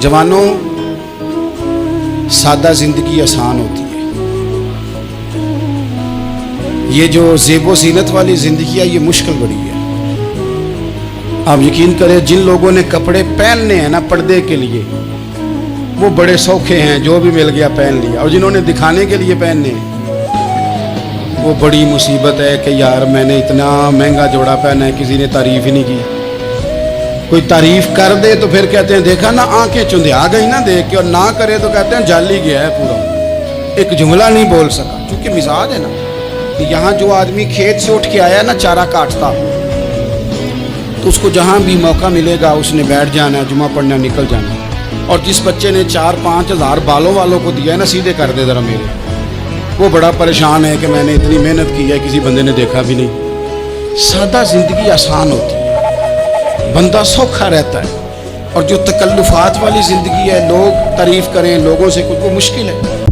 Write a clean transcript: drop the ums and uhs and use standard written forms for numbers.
जवानों, सादा जिंदगी आसान होती है। ये जो ज़ेबो ज़ीनत वाली ज़िंदगी है, ये मुश्किल बड़ी है। आप यकीन करें, जिन लोगों ने कपड़े पहनने हैं ना पर्दे के लिए, वो बड़े सौखे हैं, जो भी मिल गया पहन लिया। और जिन्होंने दिखाने के लिए पहनने हैं, वो बड़ी मुसीबत है कि यार मैंने इतना महंगा जोड़ा पहना है, किसी ने तारीफ ही नहीं की। कोई तारीफ कर दे तो फिर कहते हैं देखा ना, आंखें चुंधिया गई ना देख के, और ना करे तो कहते हैं जाली गया है पूरा, एक जुमला नहीं बोल सका। क्योंकि मिजाज है ना कि यहाँ जो आदमी खेत से उठ के आया ना चारा काटता, तो उसको जहाँ भी मौका मिलेगा उसने बैठ जाना, जुमा पढ़ना, निकल जाना। और जिस बच्चे ने 4-5 हज़ार बालों वालों को दिया है ना, सीधे कर दे ज़रा मेरे, वो बड़ा परेशान है कि मैंने इतनी मेहनत की है, किसी बंदे ने देखा भी नहीं। सादा ज़िंदगी आसान होती है, बंदा सौखा रहता है। और जो तकल्लुफ़ात वाली ज़िंदगी है, लोग तारीफ़ करें, लोगों से कुछ, वो मुश्किल है।